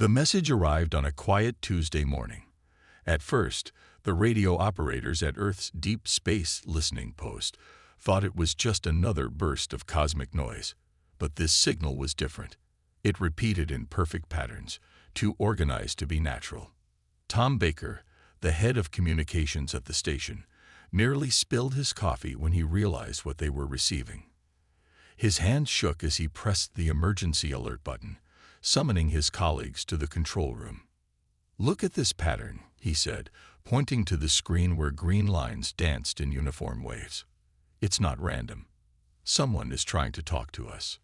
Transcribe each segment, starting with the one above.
The message arrived on a quiet Tuesday morning. At first, the radio operators at Earth's deep space listening post thought it was just another burst of cosmic noise. But this signal was different. It repeated in perfect patterns, too organized to be natural. Tom Baker, the head of communications at the station, nearly spilled his coffee when he realized what they were receiving. His hand shook as he pressed the emergency alert button, summoning his colleagues to the control room. "Look at this pattern," he said, pointing to the screen where green lines danced in uniform waves. "It's not random. Someone is trying to talk to us."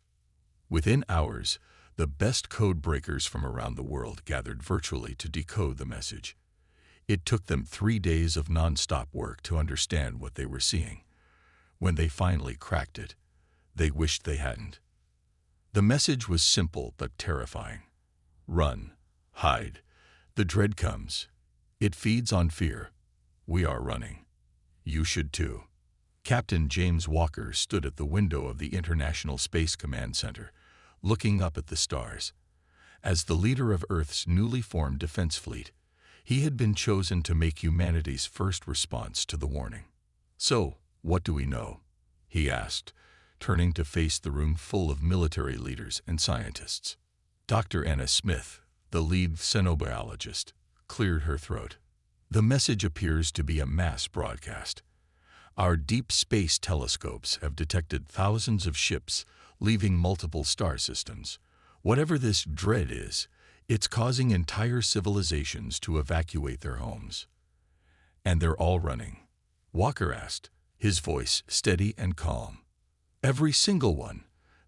Within hours, the best code breakers from around the world gathered virtually to decode the message. It took them 3 days of non-stop work to understand what they were seeing. When they finally cracked it, they wished they hadn't. The message was simple but terrifying. Run, hide. The dread comes. It feeds on fear. We are running. You should too. Captain James Walker stood at the window of the International Space Command Center, looking up at the stars. As the leader of Earth's newly formed defense fleet, he had been chosen to make humanity's first response to the warning. "So, what do we know?" he asked, turning to face the room full of military leaders and scientists. Dr. Anna Smith, the lead xenobiologist, cleared her throat. "The message appears to be a mass broadcast. Our deep space telescopes have detected thousands of ships leaving multiple star systems. Whatever this dread is, it's causing entire civilizations to evacuate their homes." "And they're all running?" Walker asked, his voice steady and calm. "Every single one,"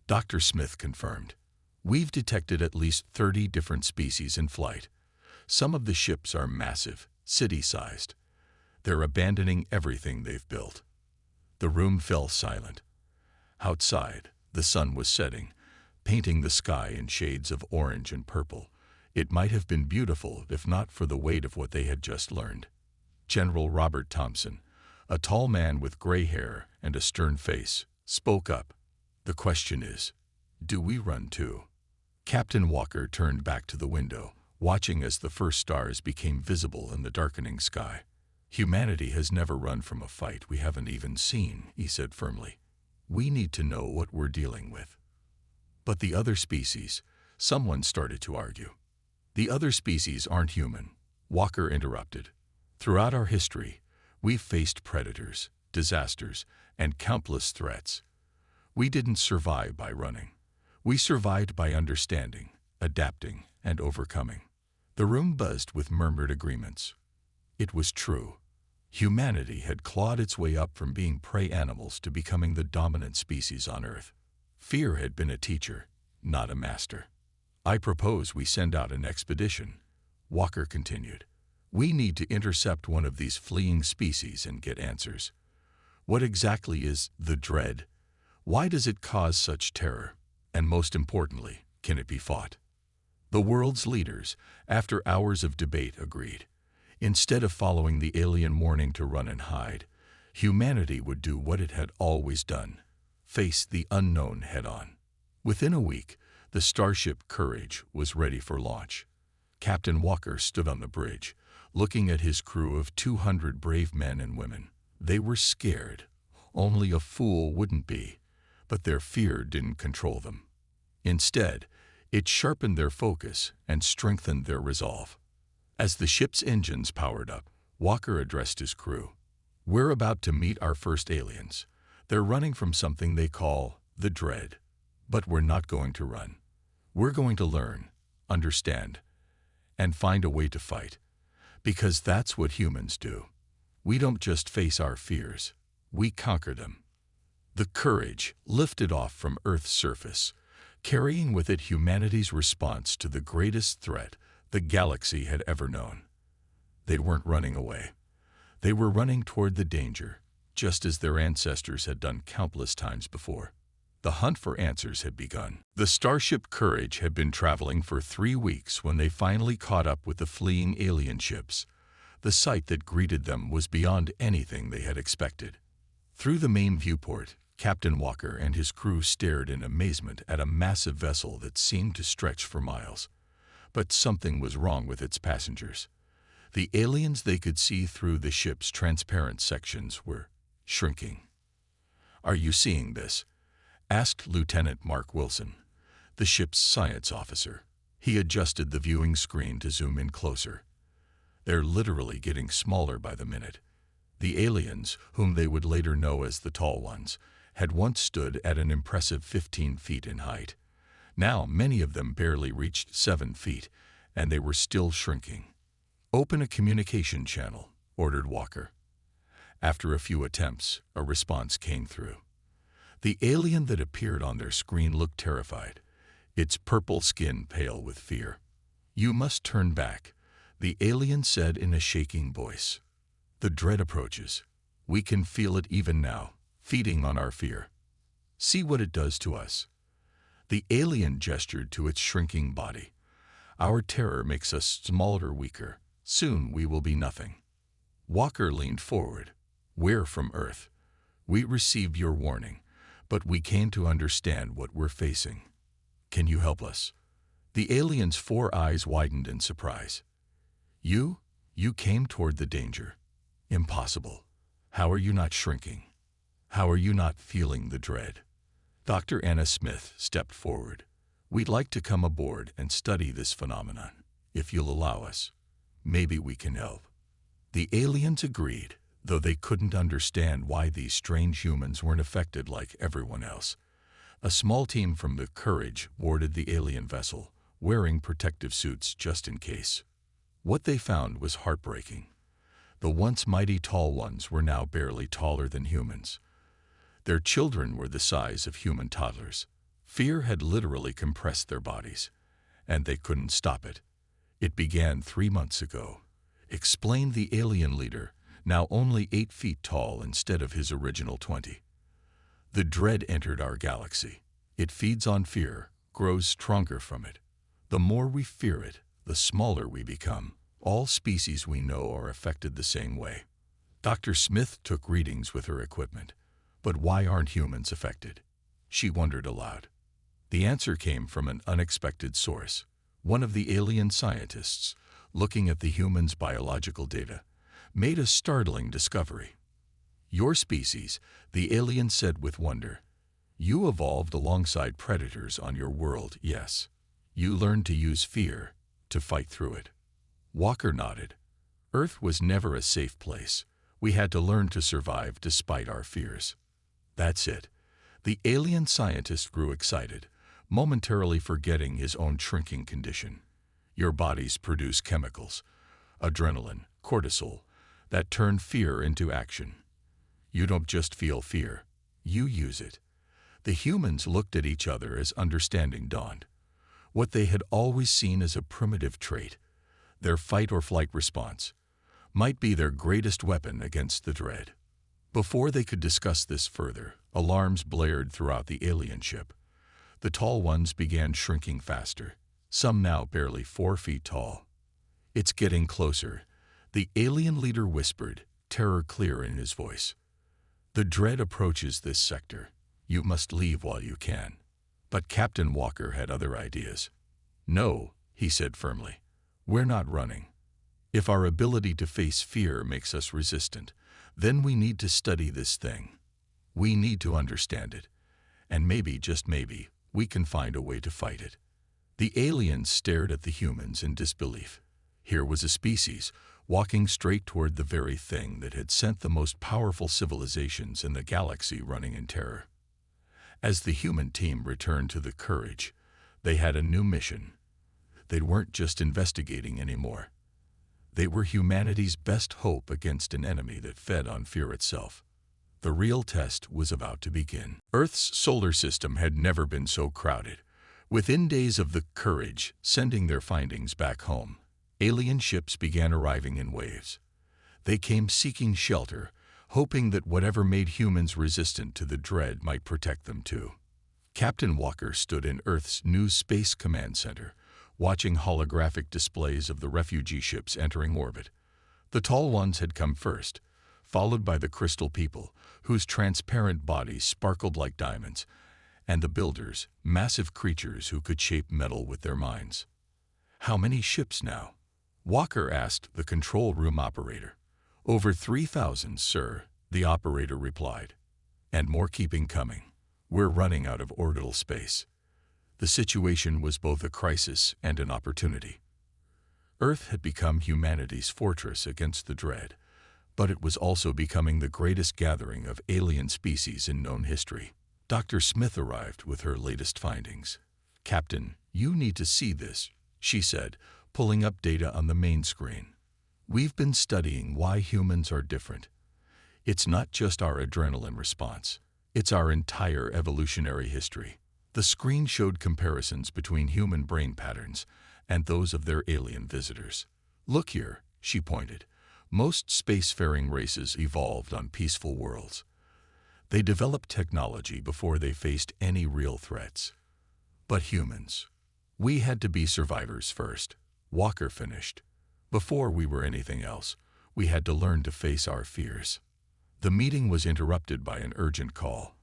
Dr. Smith confirmed. "We've detected at least 30 different species in flight. Some of the ships are massive, city-sized. They're abandoning everything they've built." The room fell silent. Outside, the sun was setting, painting the sky in shades of orange and purple. It might have been beautiful if not for the weight of what they had just learned. General Robert Thompson, a tall man with gray hair and a stern face, spoke up. "The question is, do we run too?" Captain Walker turned back to the window, watching as the first stars became visible in the darkening sky. "Humanity has never run from a fight we haven't even seen," he said firmly. "We need to know what we're dealing with." "But the other species," someone started to argue. "The other species aren't human," Walker interrupted. "Throughout our history, we've faced predators, disasters, and countless threats. We didn't survive by running. We survived by understanding, adapting, and overcoming." The room buzzed with murmured agreements. It was true. Humanity had clawed its way up from being prey animals to becoming the dominant species on Earth. Fear had been a teacher, not a master. "I propose we send out an expedition," Walker continued. "We need to intercept one of these fleeing species and get answers. What exactly is the dread? Why does it cause such terror? And most importantly, can it be fought?" The world's leaders, after hours of debate, agreed. Instead of following the alien warning to run and hide, humanity would do what it had always done: face the unknown head-on. Within a week, the starship Courage was ready for launch. Captain Walker stood on the bridge, looking at his crew of 200 brave men and women. They were scared. Only a fool wouldn't be. But their fear didn't control them. Instead, it sharpened their focus and strengthened their resolve. As the ship's engines powered up, Walker addressed his crew. "We're about to meet our first aliens. They're running from something they call the dread. But we're not going to run. We're going to learn, understand, and find a way to fight. Because that's what humans do. We don't just face our fears. We conquer them." The Courage lifted off from Earth's surface, carrying with it humanity's response to the greatest threat the galaxy had ever known. They weren't running away. They were running toward the danger, just as their ancestors had done countless times before. The hunt for answers had begun. The starship Courage had been traveling for 3 weeks when they finally caught up with the fleeing alien ships. The sight that greeted them was beyond anything they had expected. Through the main viewport, Captain Walker and his crew stared in amazement at a massive vessel that seemed to stretch for miles. But something was wrong with its passengers. The aliens they could see through the ship's transparent sections were shrinking. "Are you seeing this?" asked Lieutenant Mark Wilson, the ship's science officer. He adjusted the viewing screen to zoom in closer. "They're literally getting smaller by the minute." The aliens, whom they would later know as the Tall Ones, had once stood at an impressive 15 feet in height. Now many of them barely reached 7 feet, and they were still shrinking. "Open a communication channel," ordered Walker. After a few attempts, a response came through. The alien that appeared on their screen looked terrified, its purple skin pale with fear. "You must turn back," the alien said in a shaking voice. "The dread approaches. We can feel it even now, feeding on our fear. See what it does to us." The alien gestured to its shrinking body. "Our terror makes us smaller, weaker. Soon we will be nothing." Walker leaned forward. "We're from Earth. We received your warning, but we came to understand what we're facing. Can you help us?" The alien's 4 eyes widened in surprise. You came toward the danger. Impossible. How are you not shrinking? How are you not feeling the dread?" Dr. Anna Smith stepped forward. "We'd like to come aboard and study this phenomenon, if you'll allow us. Maybe we can help." The aliens agreed, though they couldn't understand why these strange humans weren't affected like everyone else. A small team from the Courage boarded the alien vessel, wearing protective suits just in case. What they found was heartbreaking. The once mighty Tall Ones were now barely taller than humans. Their children were the size of human toddlers. Fear had literally compressed their bodies, and they couldn't stop it. "It began 3 months ago," explained the alien leader, now only 8 feet tall instead of his original 20. "The dread entered our galaxy. It feeds on fear, grows stronger from it. The more we fear it, the smaller we become. All species we know are affected the same way." Dr. Smith took readings with her equipment. "But why aren't humans affected?" she wondered aloud. The answer came from an unexpected source. One of the alien scientists, looking at the humans' biological data, made a startling discovery. "Your species," the alien said with wonder. "You evolved alongside predators on your world, yes. You learned to use fear, to fight through it." Walker nodded. "Earth was never a safe place. We had to learn to survive despite our fears." "That's it." The alien scientist grew excited, momentarily forgetting his own shrinking condition. "Your bodies produce chemicals, adrenaline, cortisol, that turn fear into action. You don't just feel fear, you use it." The humans looked at each other as understanding dawned. What they had always seen as a primitive trait, their fight-or-flight response, might be their greatest weapon against the dread. Before they could discuss this further, alarms blared throughout the alien ship. The Tall Ones began shrinking faster, some now barely 4 feet tall. "It's getting closer," the alien leader whispered, terror clear in his voice. "The dread approaches this sector. You must leave while you can." But Captain Walker had other ideas. "No," he said firmly. "We're not running. If our ability to face fear makes us resistant, then we need to study this thing. We need to understand it. And maybe, just maybe, we can find a way to fight it." The aliens stared at the humans in disbelief. Here was a species, walking straight toward the very thing that had sent the most powerful civilizations in the galaxy running in terror. As the human team returned to the Courage, they had a new mission. They weren't just investigating anymore. They were humanity's best hope against an enemy that fed on fear itself. The real test was about to begin. Earth's solar system had never been so crowded. Within days of the Courage sending their findings back home, alien ships began arriving in waves. They came seeking shelter, hoping that whatever made humans resistant to the dread might protect them too. Captain Walker stood in Earth's new Space Command Center, watching holographic displays of the refugee ships entering orbit. The Tall Ones had come first, followed by the Crystal People, whose transparent bodies sparkled like diamonds, and the Builders, massive creatures who could shape metal with their minds. "How many ships now?" Walker asked the control room operator. "Over 3,000, sir," the operator replied. "And more keeping coming. We're running out of orbital space." The situation was both a crisis and an opportunity. Earth had become humanity's fortress against the dread, but it was also becoming the greatest gathering of alien species in known history. Dr. Smith arrived with her latest findings. "Captain, you need to see this," she said, pulling up data on the main screen. "We've been studying why humans are different. It's not just our adrenaline response. It's our entire evolutionary history." The screen showed comparisons between human brain patterns and those of their alien visitors. "Look here," she pointed. "Most spacefaring races evolved on peaceful worlds. They developed technology before they faced any real threats. But humans, we had to be survivors first," Walker finished. "Before we were anything else, we had to learn to face our fears." The meeting was interrupted by an urgent call.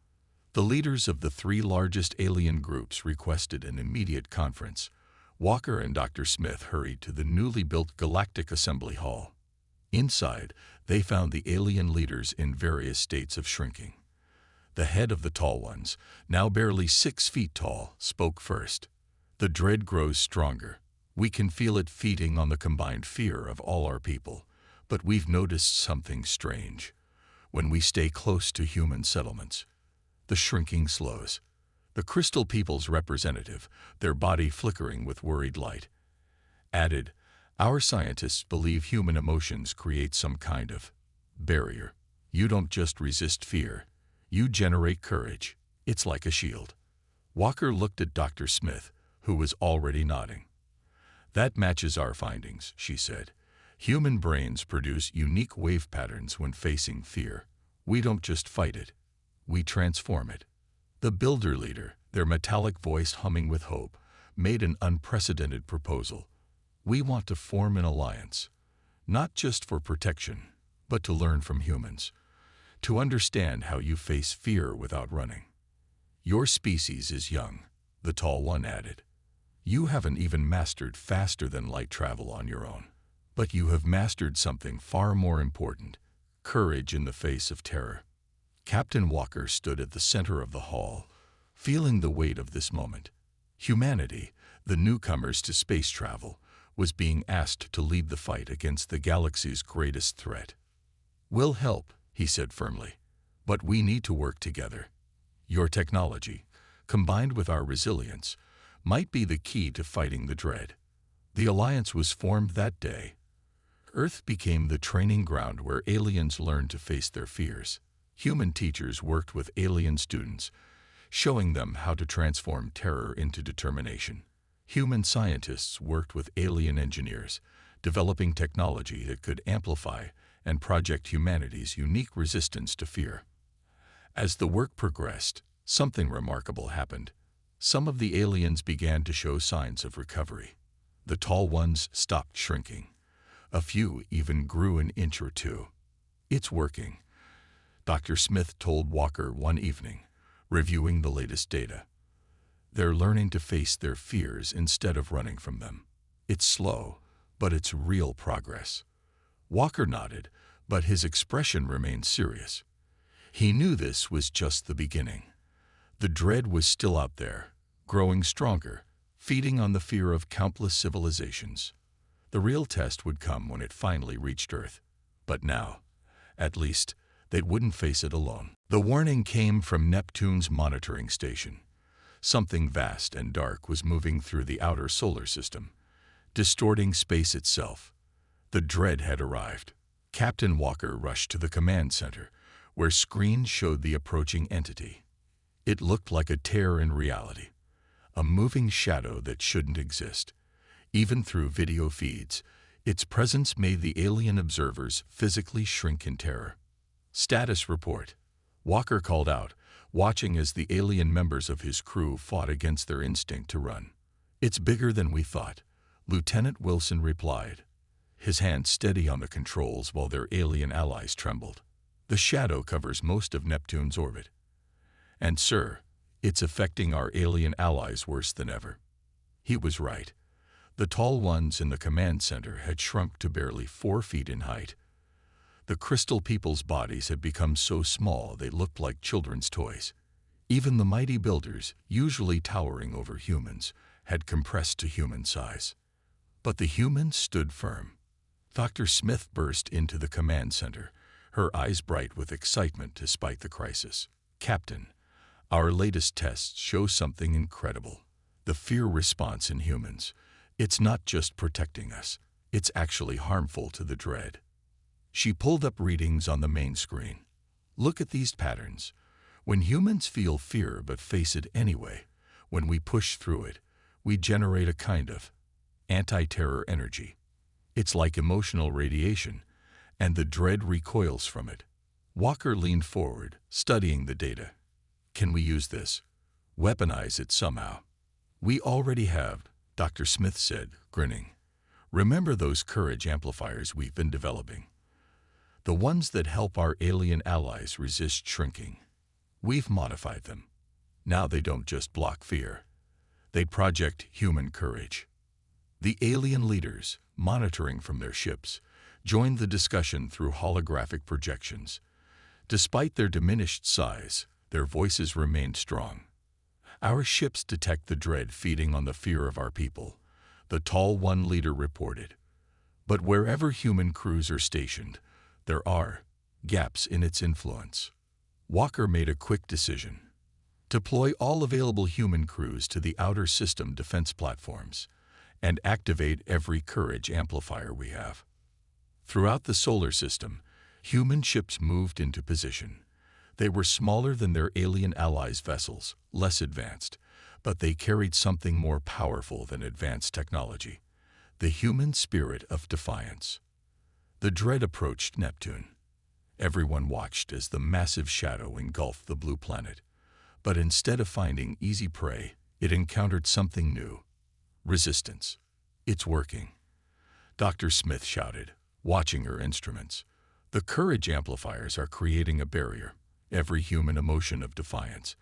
The leaders of the three largest alien groups requested an immediate conference. Walker and Dr. Smith hurried to the newly built Galactic Assembly Hall. Inside, they found the alien leaders in various states of shrinking. The head of the tall ones, now barely 6 feet tall, spoke first. "The dread grows stronger. We can feel it feeding on the combined fear of all our people. But we've noticed something strange. When we stay close to human settlements, the shrinking slows." The Crystal People's representative, their body flickering with worried light, added, "Our scientists believe human emotions create some kind of barrier. You don't just resist fear, you generate courage. It's like a shield." Walker looked at Dr. Smith, who was already nodding. "That matches our findings," she said. "Human brains produce unique wave patterns when facing fear. We don't just fight it, we transform it." The builder leader, their metallic voice humming with hope, made an unprecedented proposal. "We want to form an alliance, not just for protection, but to learn from humans, to understand how you face fear without running." "Your species is young," the tall one added. "You haven't even mastered faster than light travel on your own. But you have mastered something far more important: courage in the face of terror." Captain Walker stood at the center of the hall, feeling the weight of this moment. Humanity, the newcomers to space travel, was being asked to lead the fight against the galaxy's greatest threat. "We'll help," he said firmly, "but we need to work together. Your technology, combined with our resilience, might be the key to fighting the dread." The alliance was formed that day. Earth became the training ground where aliens learned to face their fears. Human teachers worked with alien students, showing them how to transform terror into determination. Human scientists worked with alien engineers, developing technology that could amplify and project humanity's unique resistance to fear. As the work progressed, something remarkable happened. Some of the aliens began to show signs of recovery. The tall ones stopped shrinking. A few even grew an inch or two. "It's working," Dr. Smith told Walker one evening, reviewing the latest data. "They're learning to face their fears instead of running from them. It's slow, but it's real progress." Walker nodded, but his expression remained serious. He knew this was just the beginning. The dread was still out there, growing stronger, feeding on the fear of countless civilizations. The real test would come when it finally reached Earth. But now, at least, they wouldn't face it alone. The warning came from Neptune's monitoring station. Something vast and dark was moving through the outer solar system, distorting space itself. The dread had arrived. Captain Walker rushed to the command center, where screens showed the approaching entity. It looked like a tear in reality, a moving shadow that shouldn't exist. Even through video feeds, its presence made the alien observers physically shrink in terror. "Status report," Walker called out, watching as the alien members of his crew fought against their instinct to run. "It's bigger than we thought," Lieutenant Wilson replied, his hand steady on the controls while their alien allies trembled. "The shadow covers most of Neptune's orbit. And, sir, it's affecting our alien allies worse than ever." He was right. The tall ones in the command center had shrunk to barely 4 feet in height. The crystal people's bodies had become so small they looked like children's toys. Even the mighty builders, usually towering over humans, had compressed to human size. But the humans stood firm. Dr. Smith burst into the command center, her eyes bright with excitement despite the crisis. "Captain, our latest tests show something incredible. The fear response in humans. It's not just protecting us, it's actually harmful to the dread." She pulled up readings on the main screen. "Look at these patterns. When humans feel fear but face it anyway, when we push through it, we generate a kind of anti-terror energy. It's like emotional radiation, and the dread recoils from it." Walker leaned forward, studying the data. "Can we use this? Weaponize it somehow?" "We already have," Dr. Smith said, grinning. "Remember those courage amplifiers we've been developing? The ones that help our alien allies resist shrinking. We've modified them. Now they don't just block fear. They project human courage." The alien leaders, monitoring from their ships, joined the discussion through holographic projections. Despite their diminished size, their voices remained strong. "Our ships detect the dread feeding on the fear of our people," the tall one leader reported. "But wherever human crews are stationed, there are gaps in its influence." Walker made a quick decision. "Deploy all available human crews to the outer system defense platforms and activate every courage amplifier we have." Throughout the solar system, human ships moved into position. They were smaller than their alien allies' vessels, less advanced, but they carried something more powerful than advanced technology: the human spirit of defiance. The dread approached Neptune. Everyone watched as the massive shadow engulfed the blue planet. But instead of finding easy prey, it encountered something new: resistance. "It's working," Dr. Smith shouted, watching her instruments. "The courage amplifiers are creating a barrier. Every human emotion of defiance,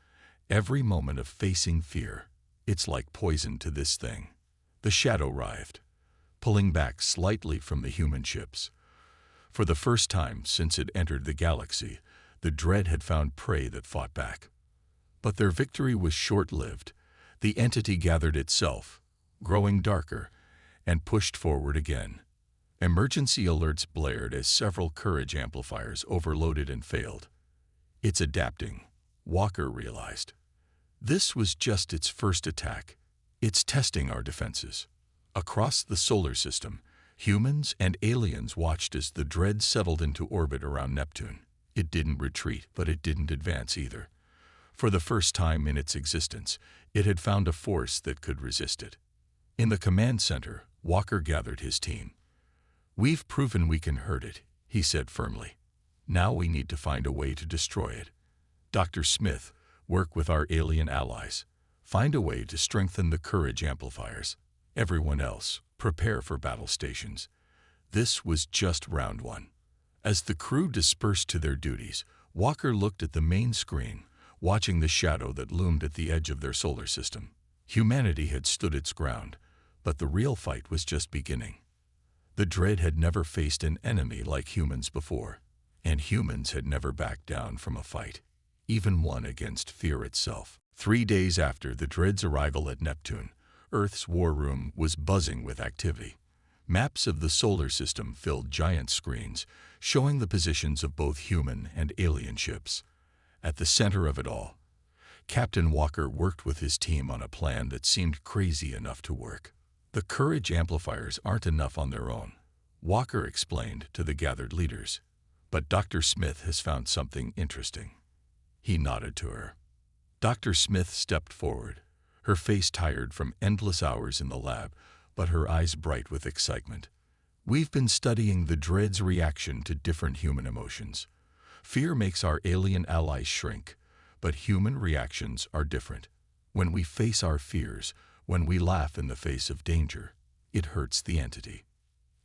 every moment of facing fear, it's like poison to this thing." The shadow writhed, pulling back slightly from the human ships. For the first time since it entered the galaxy, the dread had found prey that fought back. But their victory was short-lived. The entity gathered itself, growing darker, and pushed forward again. Emergency alerts blared as several courage amplifiers overloaded and failed. "It's adapting," Walker realized. "This was just its first attack. It's testing our defenses." Across the solar system, humans and aliens watched as the dread settled into orbit around Neptune. It didn't retreat, but it didn't advance either. For the first time in its existence, it had found a force that could resist it. In the command center, Walker gathered his team. "We've proven we can hurt it," he said firmly. "Now we need to find a way to destroy it. Dr. Smith, work with our alien allies. Find a way to strengthen the courage amplifiers. Everyone else, prepare for battle stations." This was just round one. As the crew dispersed to their duties, Walker looked at the main screen, watching the shadow that loomed at the edge of their solar system. Humanity had stood its ground, but the real fight was just beginning. The dread had never faced an enemy like humans before, and humans had never backed down from a fight, even one against fear itself. 3 days after the dread's arrival at Neptune, Earth's war room was buzzing with activity. Maps of the solar system filled giant screens, showing the positions of both human and alien ships. At the center of it all, Captain Walker worked with his team on a plan that seemed crazy enough to work. "The courage amplifiers aren't enough on their own," Walker explained to the gathered leaders. "But Dr. Smith has found something interesting." He nodded to her. Dr. Smith stepped forward, her face tired from endless hours in the lab, but her eyes bright with excitement. "We've been studying the dread's reaction to different human emotions. Fear makes our alien allies shrink, but human reactions are different. When we face our fears, when we laugh in the face of danger, it hurts the entity."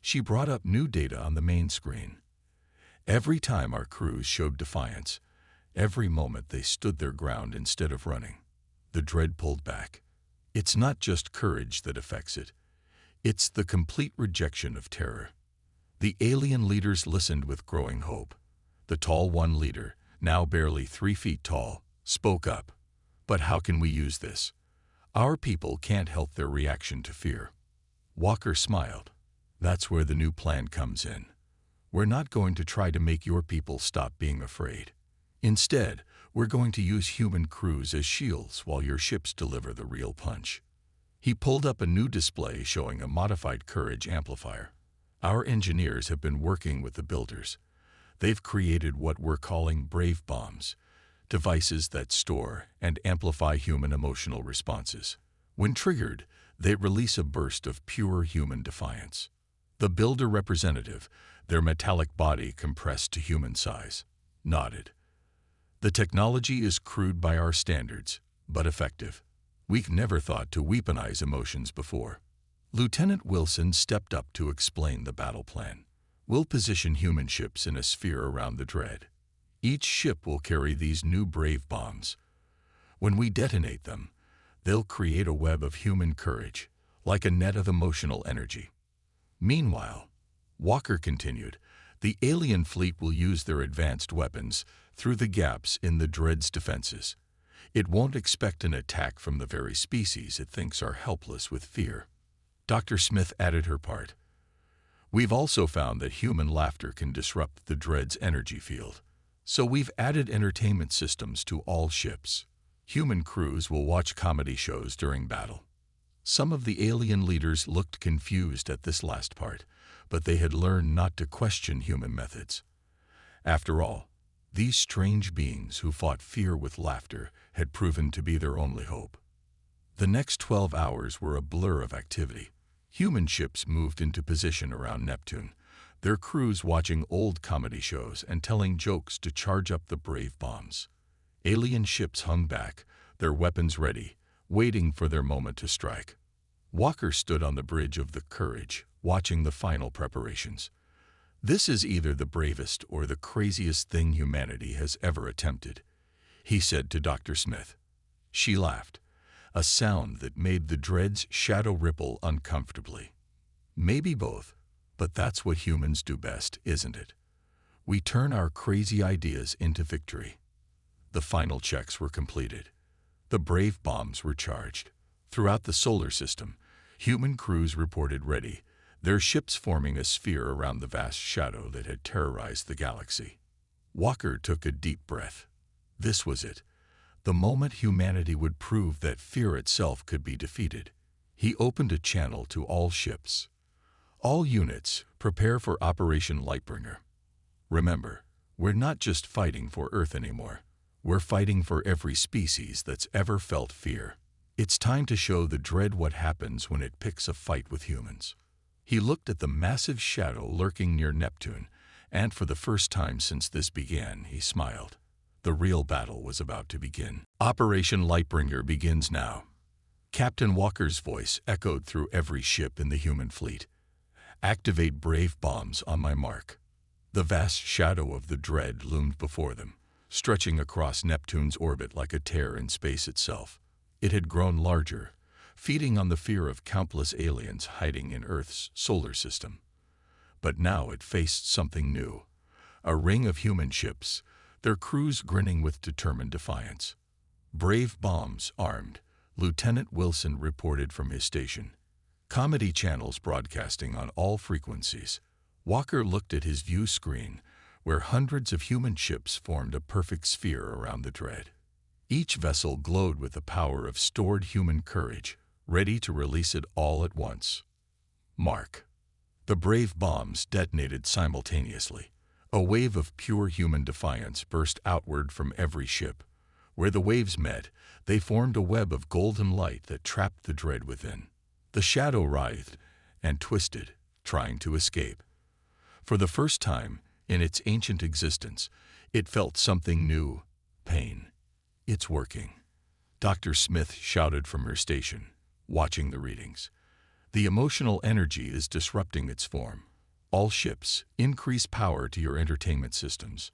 She brought up new data on the main screen. Every time our crews showed defiance, every moment they stood their ground instead of running, the dread pulled back. "It's not just courage that affects it. It's the complete rejection of terror. The alien leaders listened with growing hope. The tall one leader, now barely 3 feet tall, spoke up. But how can we use this? Our people can't help their reaction to fear. Walker smiled. That's where the new plan comes in. We're not going to try to make your people stop being afraid. Instead, we're going to use human crews as shields while your ships deliver the real punch. He pulled up a new display showing a modified courage amplifier. Our engineers have been working with the builders. They've created what we're calling brave bombs, devices that store and amplify human emotional responses. When triggered, they release a burst of pure human defiance. The builder representative, their metallic body compressed to human size, nodded. The technology is crude by our standards, but effective. We've never thought to weaponize emotions before. Lieutenant Wilson stepped up to explain the battle plan. We'll position human ships in a sphere around the Dread. Each ship will carry these new brave bombs. When we detonate them, they'll create a web of human courage, like a net of emotional energy. Meanwhile, Walker continued, the alien fleet will use their advanced weapons through the gaps in the Dread's defenses. It won't expect an attack from the very species it thinks are helpless with fear. Dr. Smith added her part. We've also found that human laughter can disrupt the Dread's energy field. So we've added entertainment systems to all ships. Human crews will watch comedy shows during battle. Some of the alien leaders looked confused at this last part, but they had learned not to question human methods. After all, these strange beings who fought fear with laughter had proven to be their only hope. The next 12 hours were a blur of activity. Human ships moved into position around Neptune, their crews watching old comedy shows and telling jokes to charge up the brave bombs. Alien ships hung back, their weapons ready, waiting for their moment to strike. Walker stood on the bridge of the Courage, watching the final preparations. This is either the bravest or the craziest thing humanity has ever attempted, he said to Dr. Smith. She laughed, a sound that made the Dread's shadow ripple uncomfortably. Maybe both, but that's what humans do best, isn't it? We turn our crazy ideas into victory. The final checks were completed. The brave bombs were charged. Throughout the solar system, human crews reported ready, their ships forming a sphere around the vast shadow that had terrorized the galaxy. Walker took a deep breath. This was it. The moment humanity would prove that fear itself could be defeated. He opened a channel to all ships. All units, prepare for Operation Lightbringer. Remember, we're not just fighting for Earth anymore. We're fighting for every species that's ever felt fear. It's time to show the Dread what happens when it picks a fight with humans. He looked at the massive shadow lurking near Neptune, and for the first time since this began, he smiled. The real battle was about to begin. Operation Lightbringer begins now. Captain Walker's voice echoed through every ship in the human fleet. Activate brave bombs on my mark. The vast shadow of the Dread loomed before them, stretching across Neptune's orbit like a tear in space itself. It had grown larger, feeding on the fear of countless aliens hiding in Earth's solar system. But now it faced something new. A ring of human ships, their crews grinning with determined defiance. Brave bombs armed, Lieutenant Wilson reported from his station. Comedy channels broadcasting on all frequencies. Walker looked at his view screen, where hundreds of human ships formed a perfect sphere around the Dread. Each vessel glowed with the power of stored human courage, ready to release it all at once. Mark. The brave bombs detonated simultaneously. A wave of pure human defiance burst outward from every ship. Where the waves met, they formed a web of golden light that trapped the Dread within. The shadow writhed and twisted, trying to escape. For the first time in its ancient existence, it felt something new, pain. It's working. Dr. Smith shouted from her station, watching the readings. The emotional energy is disrupting its form. All ships, increase power to your entertainment systems.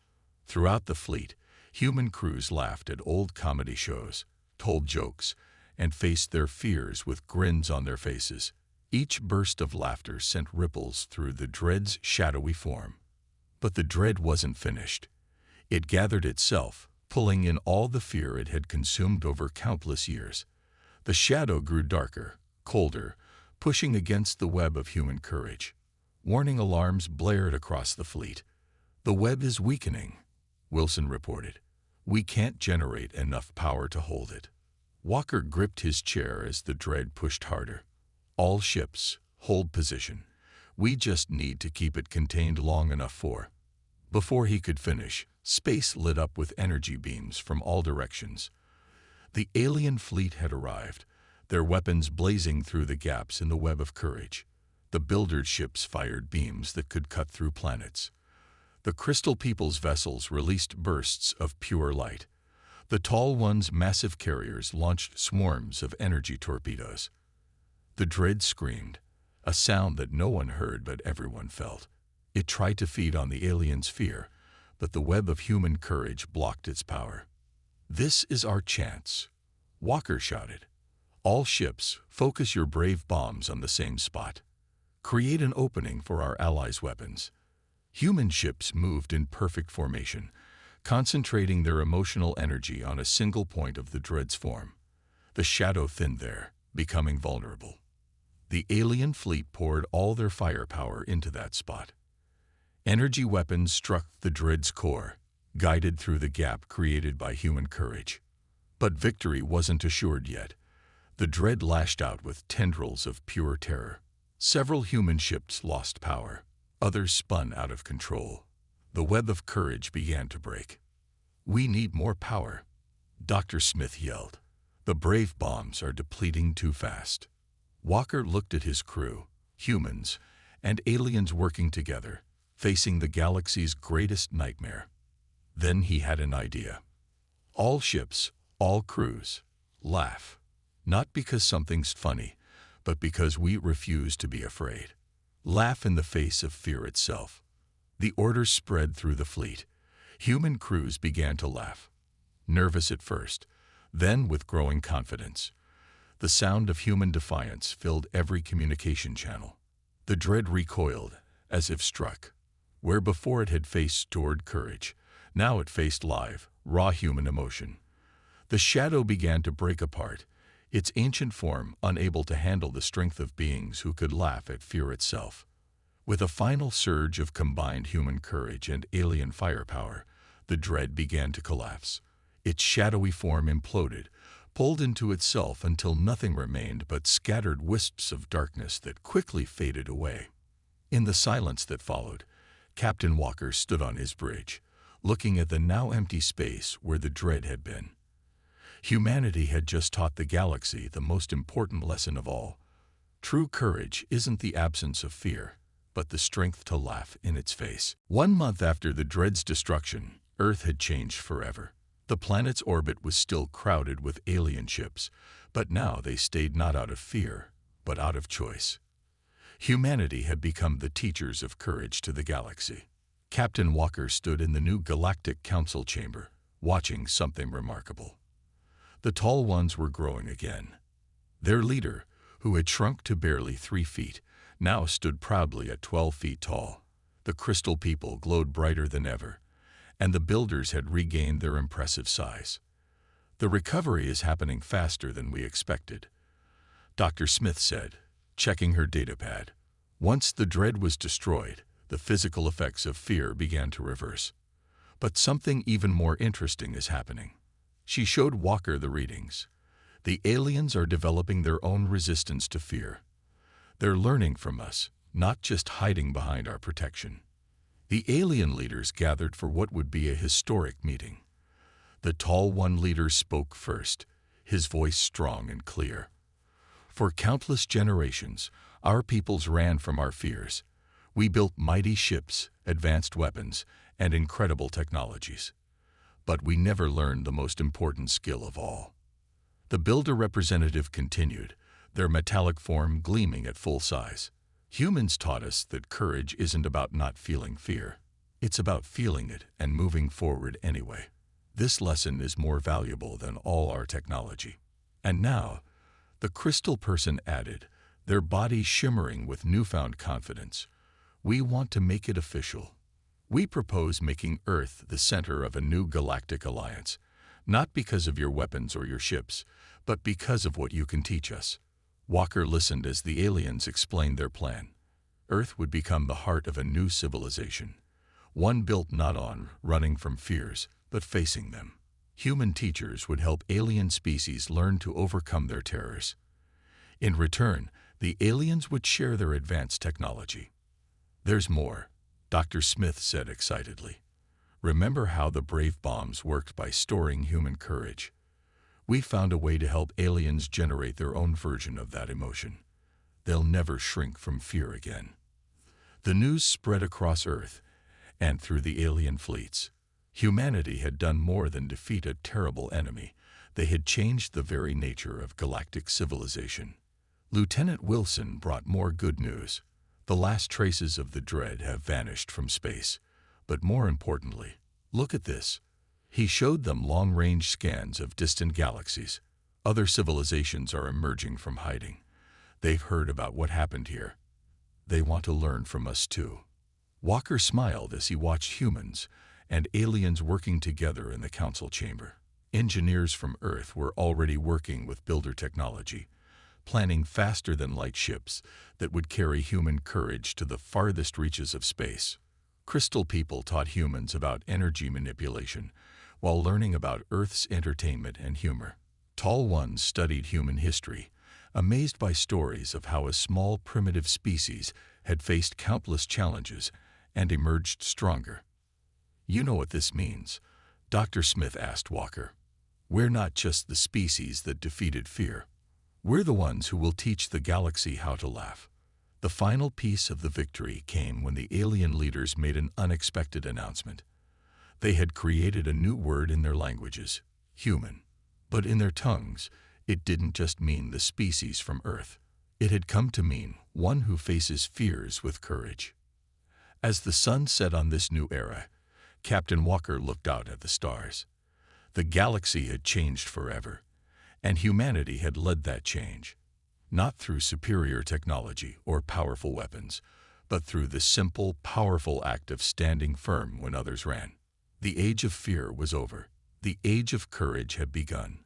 Throughout the fleet, human crews laughed at old comedy shows, told jokes, and faced their fears with grins on their faces. Each burst of laughter sent ripples through the dread's shadowy form. But the dread wasn't finished. It gathered itself, pulling in all the fear it had consumed over countless years. The shadow grew darker, colder, pushing against the web of human courage. Warning alarms blared across the fleet. "The web is weakening," Wilson reported. "We can't generate enough power to hold it." Walker gripped his chair as the dread pushed harder. "All ships, hold position. We just need to keep it contained long enough for—" Before he could finish, space lit up with energy beams from all directions. The alien fleet had arrived, their weapons blazing through the gaps in the web of courage. The builder ships fired beams that could cut through planets. The Crystal People's vessels released bursts of pure light. The Tall One's massive carriers launched swarms of energy torpedoes. The dread screamed, a sound that no one heard but everyone felt. It tried to feed on the aliens' fear, but the web of human courage blocked its power. "This is our chance," Walker shouted. "All ships, focus your brave bombs on the same spot. Create an opening for our allies' weapons." Human ships moved in perfect formation, concentrating their emotional energy on a single point of the dread's form. The shadow thinned there, becoming vulnerable. The alien fleet poured all their firepower into that spot. Energy weapons struck the dread's core, guided through the gap created by human courage. But victory wasn't assured yet. The dread lashed out with tendrils of pure terror. Several human ships lost power. Others spun out of control. The web of courage began to break. "We need more power," Dr. Smith yelled. "The brave bombs are depleting too fast." Walker looked at his crew, humans and aliens working together, facing the galaxy's greatest nightmare. Then he had an idea. "All ships, all crews, laugh. Not because something's funny, but because we refuse to be afraid. Laugh in the face of fear itself." The order spread through the fleet. Human crews began to laugh, nervous at first, then with growing confidence. The sound of human defiance filled every communication channel. The dread recoiled, as if struck. Where before it had faced stored courage, now it faced live, raw human emotion. The shadow began to break apart, its ancient form unable to handle the strength of beings who could laugh at fear itself. With a final surge of combined human courage and alien firepower, the dread began to collapse. Its shadowy form imploded, pulled into itself until nothing remained but scattered wisps of darkness that quickly faded away. In the silence that followed, Captain Walker stood on his bridge, looking at the now empty space where the dread had been. Humanity had just taught the galaxy the most important lesson of all. True courage isn't the absence of fear, but the strength to laugh in its face. 1 month after the dread's destruction, Earth had changed forever. The planet's orbit was still crowded with alien ships, but now they stayed not out of fear, but out of choice. Humanity had become the teachers of courage to the galaxy. Captain Walker stood in the new Galactic Council chamber, watching something remarkable. The Tall Ones were growing again. Their leader, who had shrunk to barely 3 feet, now stood proudly at 12 feet tall. The Crystal People glowed brighter than ever, and the builders had regained their impressive size. "The recovery is happening faster than we expected," Dr. Smith said, checking her datapad. Once the dread was destroyed, the physical effects of fear began to reverse. But something even more interesting is happening. She showed Walker the readings. The aliens are developing their own resistance to fear. They're learning from us, not just hiding behind our protection. The alien leaders gathered for what would be a historic meeting. The Tall One leader spoke first, his voice strong and clear. "For countless generations, our peoples ran from our fears. We built mighty ships, advanced weapons, and incredible technologies. But we never learned the most important skill of all." The builder representative continued, their metallic form gleaming at full size. "Humans taught us that courage isn't about not feeling fear. It's about feeling it and moving forward anyway. This lesson is more valuable than all our technology." And now, the crystal person added, their bodies shimmering with newfound confidence. We want to make it official. We propose making Earth the center of a new galactic alliance, not because of your weapons or your ships, but because of what you can teach us. Walker listened as the aliens explained their plan. Earth would become the heart of a new civilization, one built not on running from fears, but facing them. Human teachers would help alien species learn to overcome their terrors. In return, the aliens would share their advanced technology. There's more, Dr. Smith said excitedly. Remember how the brave bombs worked by storing human courage? We found a way to help aliens generate their own version of that emotion. They'll never shrink from fear again. The news spread across Earth and through the alien fleets. Humanity had done more than defeat a terrible enemy. They had changed the very nature of galactic civilization. Lieutenant Wilson brought more good news. The last traces of the dread have vanished from space. But more importantly, look at this. He showed them long-range scans of distant galaxies. Other civilizations are emerging from hiding. They've heard about what happened here. They want to learn from us too. Walker smiled as he watched humans and aliens working together in the council chamber. Engineers from Earth were already working with builder technology, planning faster-than-light ships that would carry human courage to the farthest reaches of space. Crystal people taught humans about energy manipulation while learning about Earth's entertainment and humor. Tall ones studied human history, amazed by stories of how a small primitive species had faced countless challenges and emerged stronger. You know what this means? Dr. Smith asked Walker. We're not just the species that defeated fear. We're the ones who will teach the galaxy how to laugh. The final piece of the victory came when the alien leaders made an unexpected announcement. They had created a new word in their languages, human. But in their tongues, it didn't just mean the species from Earth. It had come to mean one who faces fears with courage. As the sun set on this new era, Captain Walker looked out at the stars. The galaxy had changed forever, and humanity had led that change. Not through superior technology or powerful weapons, but through the simple, powerful act of standing firm when others ran. The age of fear was over. The age of courage had begun,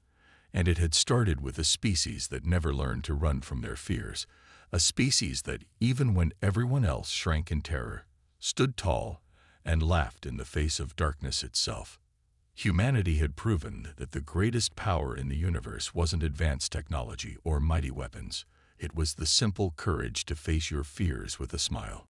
and it had started with a species that never learned to run from their fears, a species that, even when everyone else shrank in terror, stood tall and laughed in the face of darkness itself. Humanity had proven that the greatest power in the universe wasn't advanced technology or mighty weapons. It was the simple courage to face your fears with a smile.